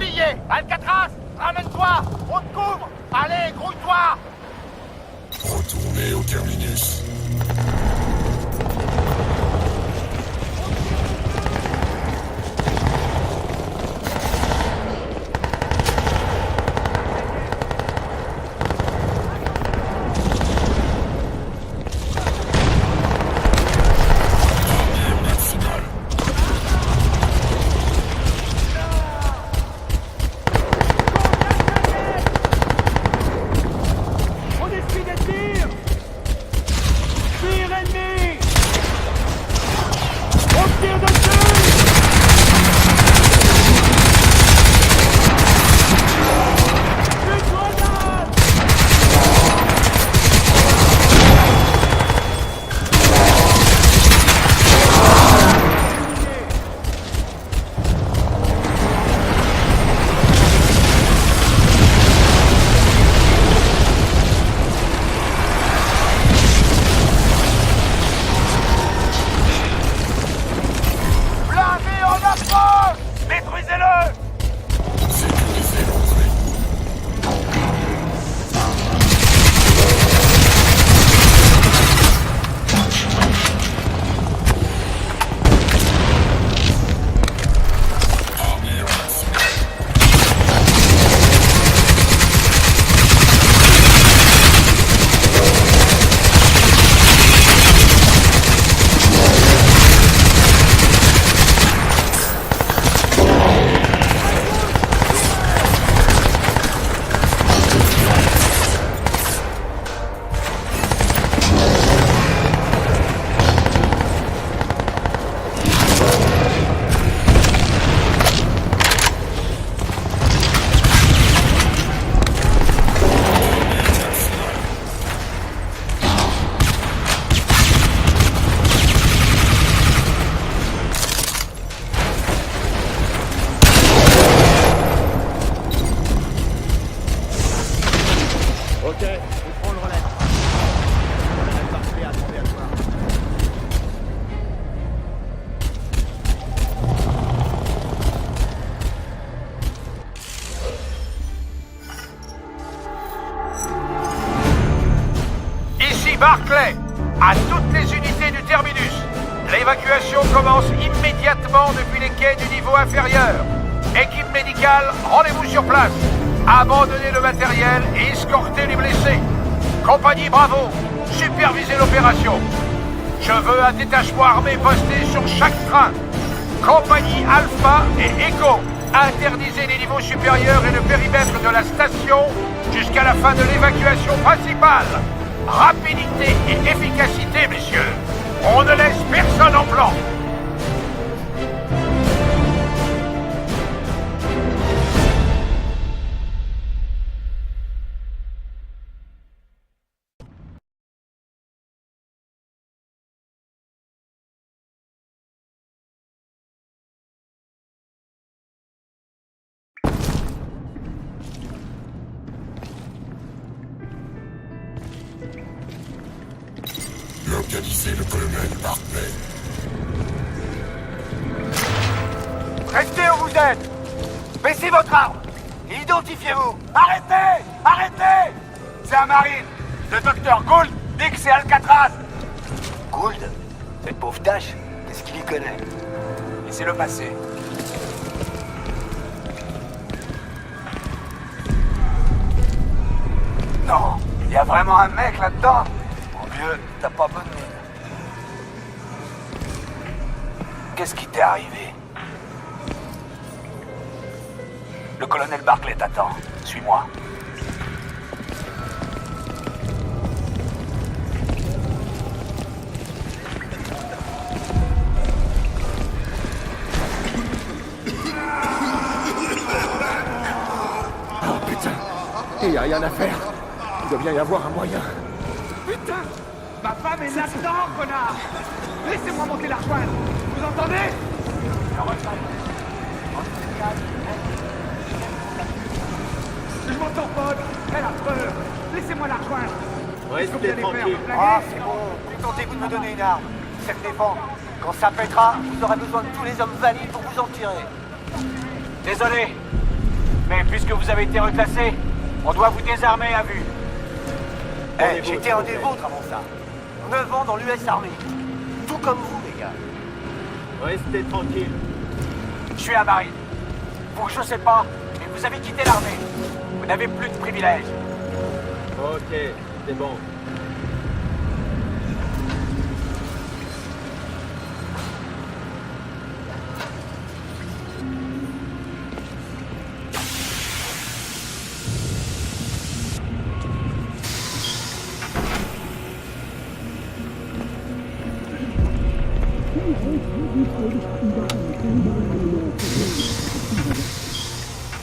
oublié. Alcatraz, ramène-toi. On te couvre. Allez, grouille-toi. Retournez au terminus. Barclay, à toutes les unités du terminus. L'évacuation commence immédiatement depuis les quais du niveau inférieur. Équipe médicale, rendez-vous sur place. Abandonnez le matériel et escortez les blessés. Compagnie Bravo, supervisez l'opération. Je veux un détachement armé posté sur chaque train. Compagnie Alpha et Echo, interdisez les niveaux supérieurs et le périmètre de la station jusqu'à la fin de l'évacuation principale. Rapidité et efficacité, messieurs. On ne laisse personne en blanc. Localisez le colonel Barclay. Restez où vous êtes. Baissez votre arme. Identifiez-vous. Arrêtez. Arrêtez. C'est un marine. Le docteur Gould dit que c'est Alcatraz. Gould? Cette pauvre tâche, qu'est-ce qu'il y connaît? Laissez-le passer. Non, il y a vraiment un mec là-dedans. Mon vieux, t'as pas bonne mine. Qu'est-ce qui t'est arrivé? Le colonel Barclay t'attend. Suis-moi. Oh putain, il y a rien à faire. Il doit bien y avoir un moyen. Putain! Ma femme est là-dedans, connard! Laissez-moi monter la rejoindre! Vous entendez? Je m'entends pas! Elle a peur! Laissez-moi la rejoindre! Restez tranquille. Ah, c'est bon. Tentez-vous de me donner une arme. C'est le défend. Quand ça pètera, vous aurez besoin de tous les hommes valides pour vous en tirer. Désolé, Mais puisque vous avez été reclassé, on doit vous désarmer à vue. J'étais un des vôtres avant ça. 9 ans dans l'US Army. Tout comme vous, les gars. Restez tranquille. Je suis un marine. Vous, je sais pas, mais vous avez quitté l'armée. Vous n'avez plus de privilèges. Ok, c'est bon.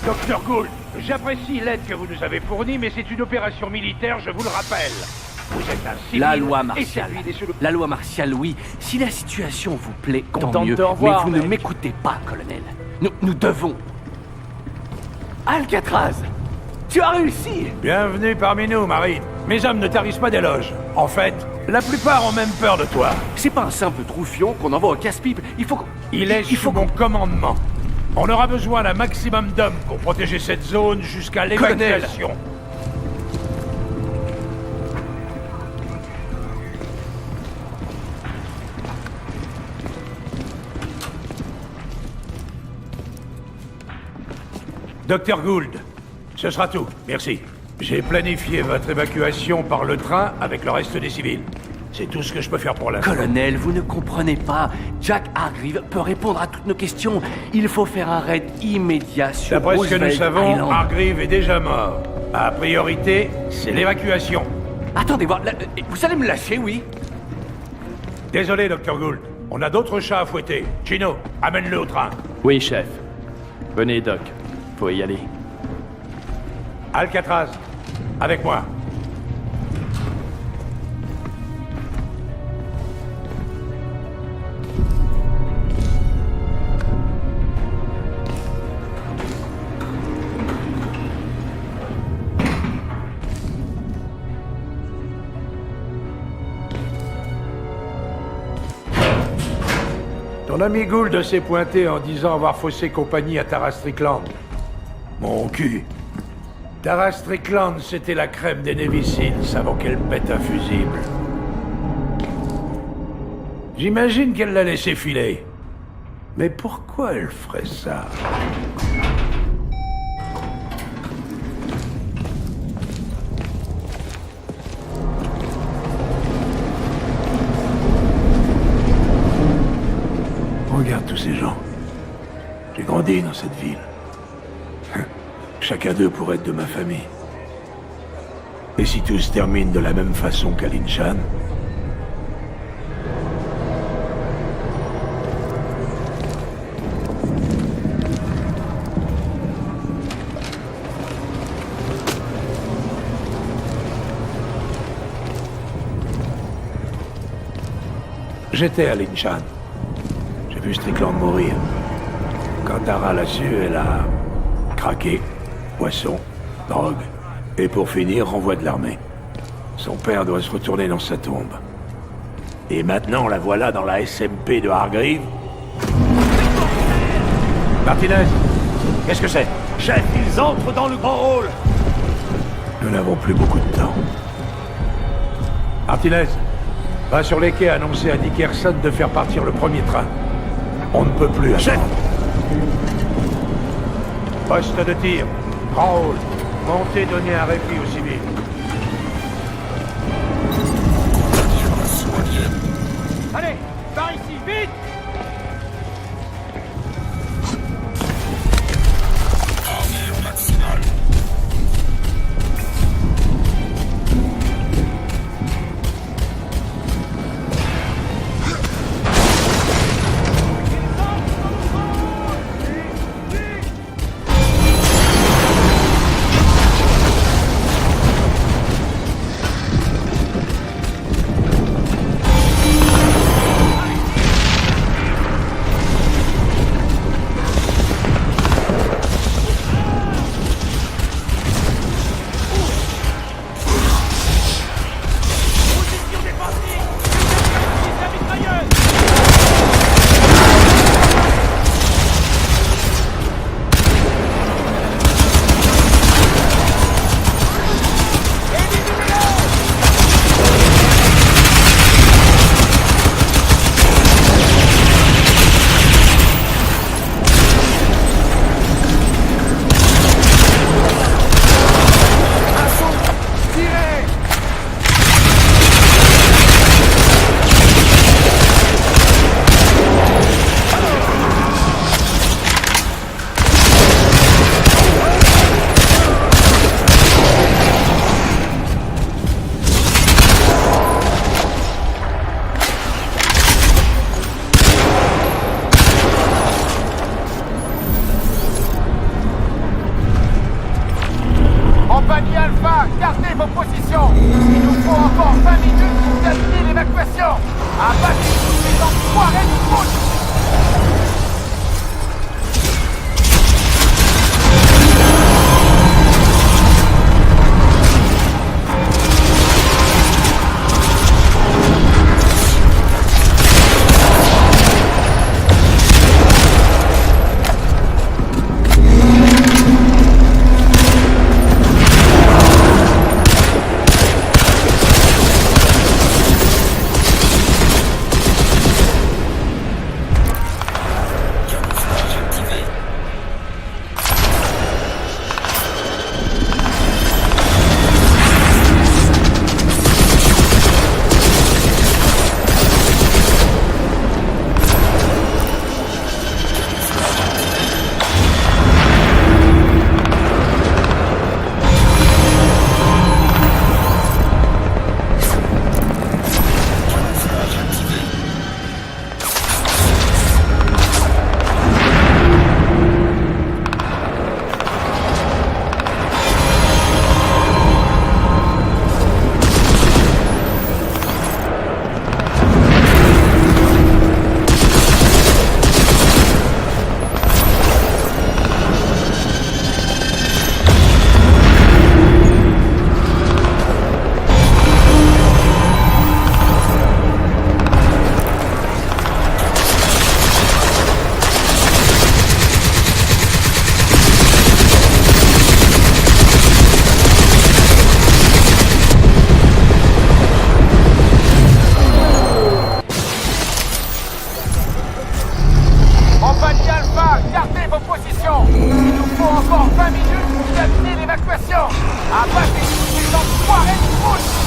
Docteur Gould, j'apprécie l'aide que vous nous avez fournie, mais c'est une opération militaire, je vous le rappelle. Vous êtes un civil La loi et martiale. servi sous le... La loi martiale, oui. Si la situation vous plaît, Content tant de mieux. te revoir, mais vous ne mec. m'écoutez pas, colonel. Nous devons... Alcatraz, tu as réussi. Bienvenue parmi nous, Marine. Mes hommes ne tarissent pas d'éloges. En fait, la plupart ont même peur de toi. C'est pas un simple troufion qu'on envoie au casse-pipe. Il faut... Il est il sous mon commandement. On aura besoin d'un maximum d'hommes pour protéger cette zone jusqu'à l'évacuation. Docteur Gould, ce sera tout. Merci. J'ai planifié votre évacuation par le train avec le reste des civils. C'est tout ce que je peux faire pour l'instant. Colonel, vous ne comprenez pas. Jack Hargreaves peut répondre à toutes nos questions. Il faut faire un raid immédiat sur D'après ce que nous Roosevelt savons, Island. Hargreaves est déjà mort. La priorité, c'est l'évacuation. Attendez voir, vous allez me lâcher, oui? Désolé, Dr. Gould. On a d'autres chats à fouetter. Chino, amène-le au train. Oui, chef. Venez, Doc. Faut y aller. Alcatraz, avec moi. Ton ami Gould s'est pointé en disant avoir faussé compagnie à Tara Strickland. Mon cul. Tara Strickland, c'était la crème des Navy Seals avant qu'elle pète un fusible. J'imagine qu'elle l'a laissé filer. Mais pourquoi elle ferait ça? Regarde tous ces gens. J'ai grandi dans cette ville. Chacun d'eux pourrait être de ma famille. Et si tout se termine de la même façon qu'à Linchan? J'étais à Linchan. J'ai vu Strickland mourir. Quand Tara l'a su, elle a craqué. Poisson, drogue, et pour finir, renvoi de l'armée. Son père doit se retourner dans sa tombe. Et maintenant, la voilà dans la SMP de Hargreaves. Martinez, qu'est-ce que c'est? Chef, ils entrent dans le grand hall. Nous n'avons plus beaucoup de temps. Martinez, va sur les quais annoncer à Dickerson de faire partir le premier train. On ne peut plus attendre. Chef! Poste de tir. Grand hall. Montez, donnez un répit aux civils. Contamination alien. Allez, par ici, vite! Armure maximale. Abattez tous ces enfoirés de route!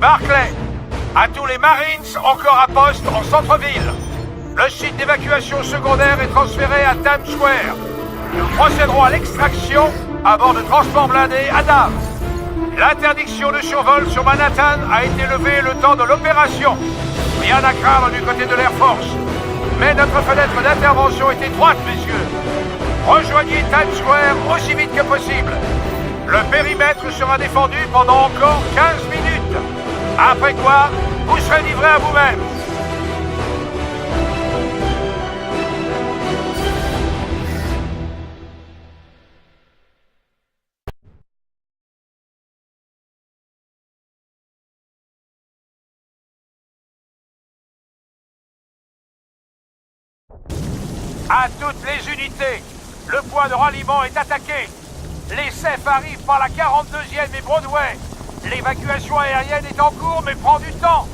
Barclay, à tous les Marines encore à poste en centre-ville. Le site d'évacuation secondaire est transféré à Times Square. Nous procéderons à l'extraction à bord de transports blindés Adam. L'interdiction de survol sur Manhattan a été levée le temps de l'opération. Rien à craindre du côté de l'Air Force. Mais notre fenêtre d'intervention est étroite, messieurs. Rejoignez Times Square aussi vite que possible. Le périmètre sera défendu pendant encore 15 minutes. Après quoi, vous serez livrés à vous-même. À toutes les unités, le point de ralliement est attaqué. Les CEF arrivent par la 42e et Broadway. L'évacuation aérienne est en cours, mais prend du temps.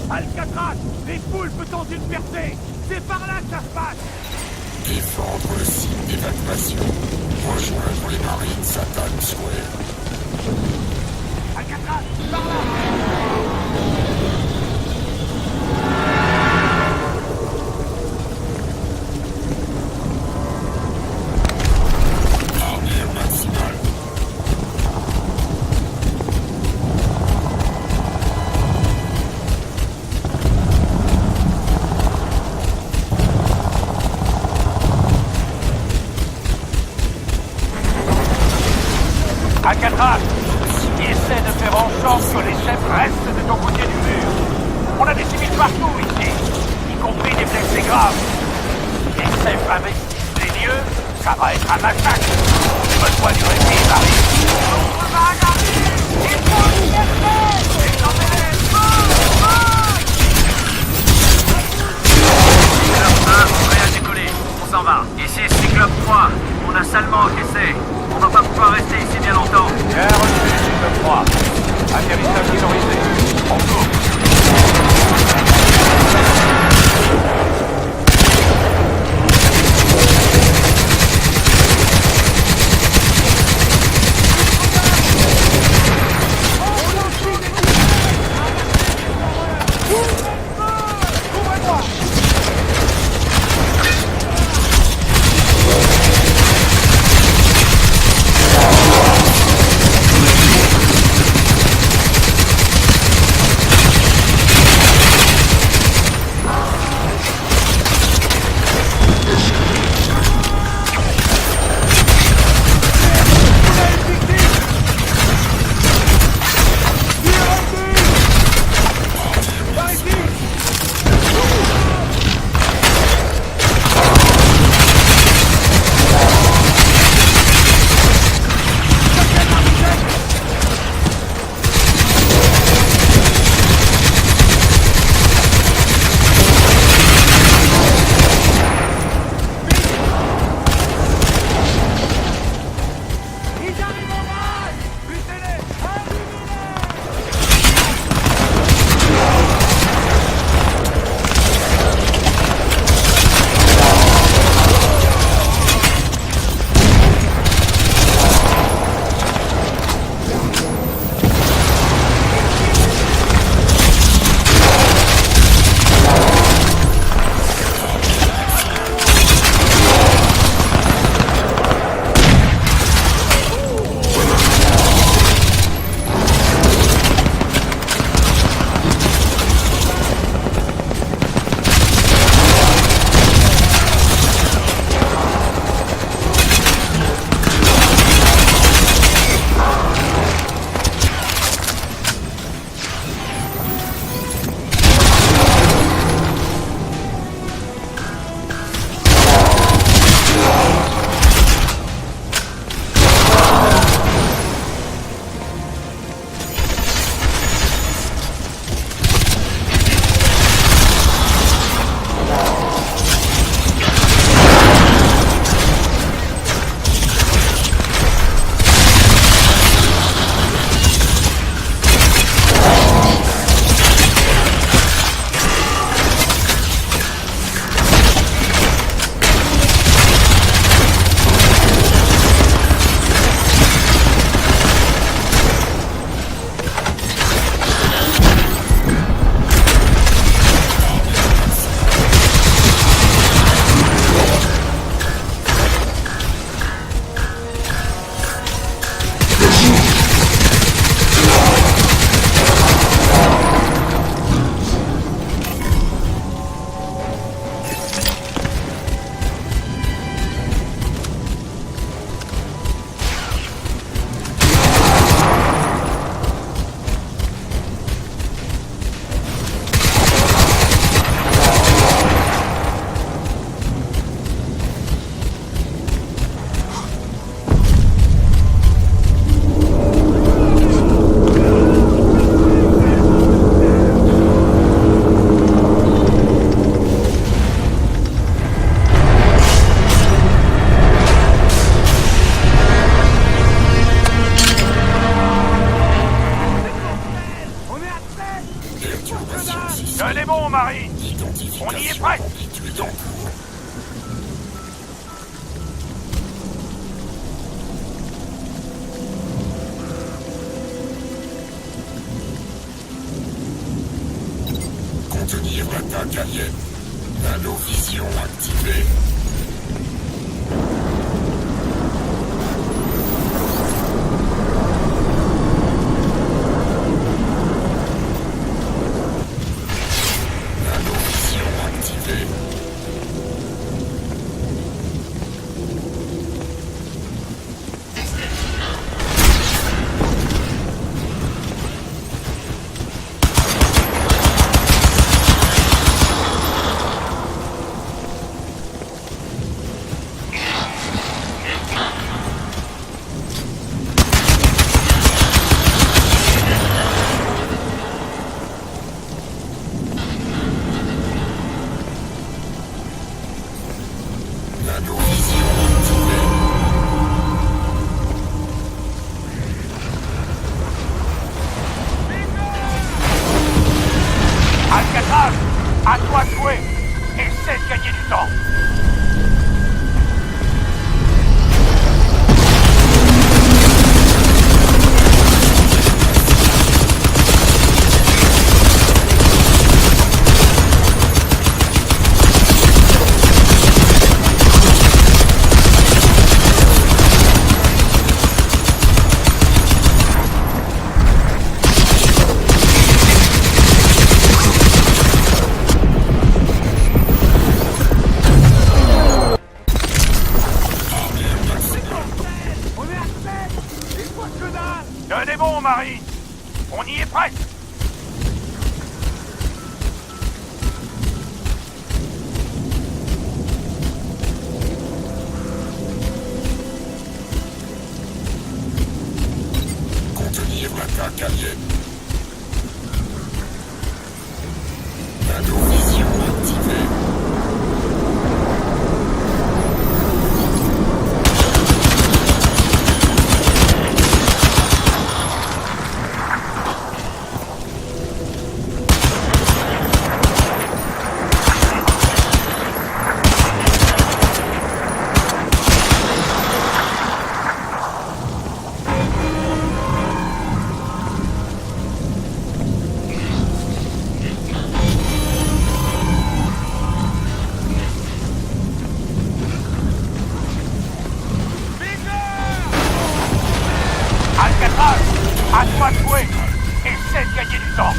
Alcatraz, les poules peut tenter une percée. C'est par là que ça se passe. Défendre le site d'évacuation. Rejoindre les Marines à Times Square. Alcatraz, par là. Armure maximale. Alcatraz, essaie de faire en sorte que les chefs restent de ton côté du mur. On a des civils partout ici, y compris des blessés graves. Si les chefs investissent les lieux, ça va être un massacre. Donne-moi du répit, Marie. L'autre vague arrive. Il faut y chercher. Prêt à décoller, on s'en va. Ici Cyclope 3, on a salement encaissé. On va pas pouvoir rester ici bien longtemps. Bien reçu, Cyclope 3. Atterrissage minorisé. On coupe. Tenez bon, Marie. On y est presque. Contenir l'attaque alien. Nanovision activée. Nanovision activée. Nanovision activée. Alcatraz, à toi de jouer. Essaie de gagner du temps. Tenez bon, Marie. On y est presque. Contenir l'attaque alien. Nanovision activée. Alcatraz, à toi de jouer. Essaie de gagner du temps.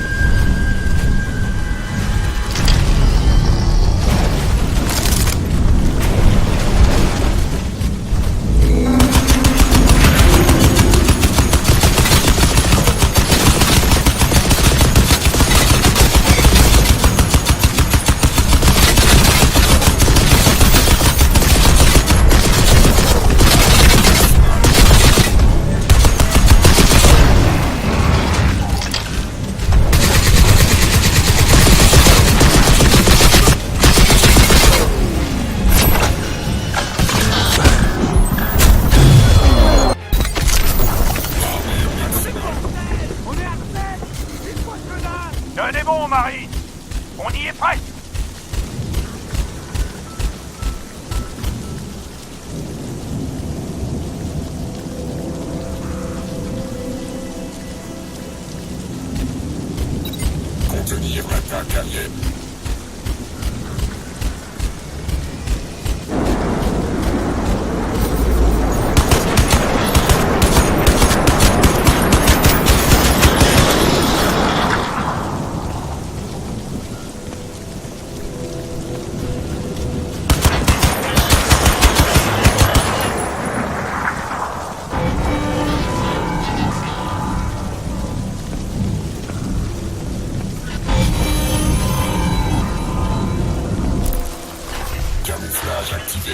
Tenez bon, Marie. On y est presque. Contenir l'attaque alien. Camouflage activé.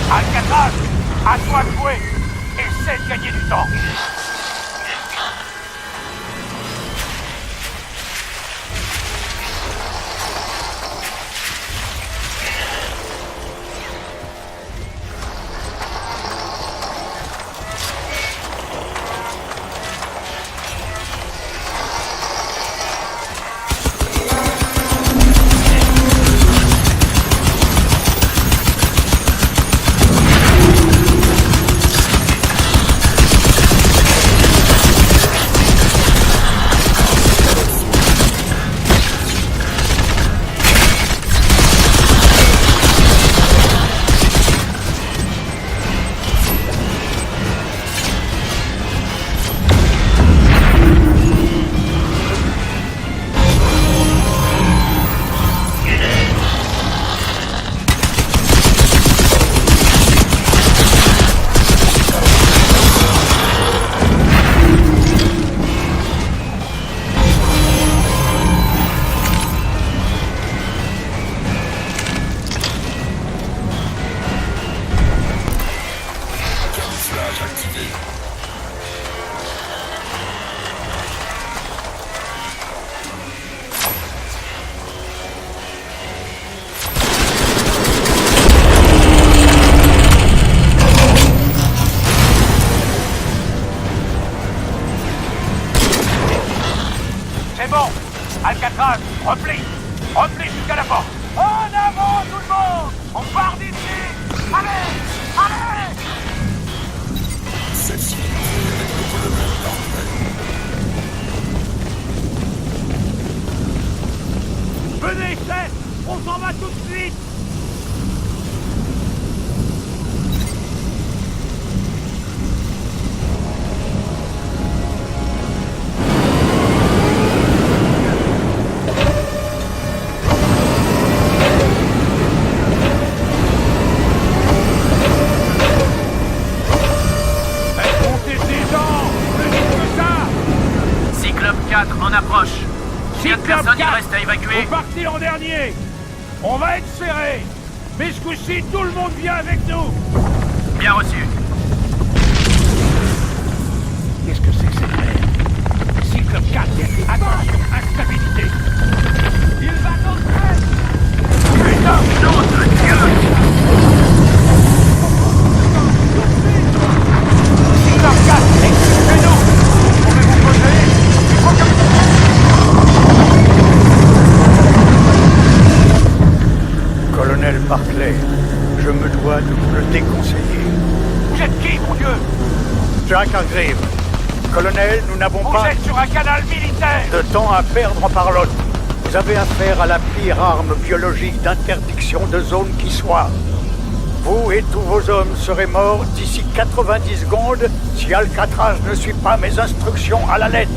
Alcatraz, à toi de jouer. Essaie de gagner du temps. devant. Alcatraz, replie. Replie jusqu'à la porte. En avant, tout le monde. On part d'ici. Allez, allez. Celle-ci est avec le colonel Barclay. Venez, chef. On s'en va tout de suite. En approche. Combien de personnes il reste à évacuer? Vous partez en dernier. On va être serré. Mais ce coup-ci, tout le monde vient avec nous. Bien reçu. Qu'est-ce que c'est que cette merde? Cyclope 4, attention, instabilité. Il va t'entrer. Putain, nom de Dieu. Cyclope 4, excusez-nous. Pouvez-vous poser? Il faut que... Colonel Barclay, je me dois de vous le déconseiller. Vous êtes qui, mon Dieu? Jack Hargreaves. Colonel, nous n'avons Vous pas êtes sur un canal militaire. de temps à perdre en parlotte. Vous avez affaire à la pire arme biologique d'interdiction de zone qui soit. Vous et tous vos hommes serez morts d'ici 90 secondes si Alcatraz ne suit pas mes instructions à la lettre.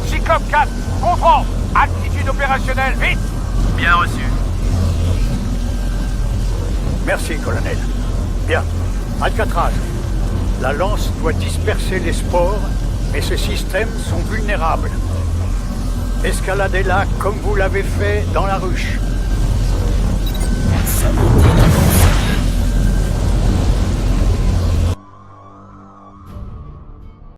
Cyclope 4, comprends. Attitude opérationnelle, vite. Bien reçu. Merci, colonel. Bien. Alcatraz, la lance doit disperser les spores, mais ces systèmes sont vulnérables. Escaladez-la comme vous l'avez fait dans la ruche.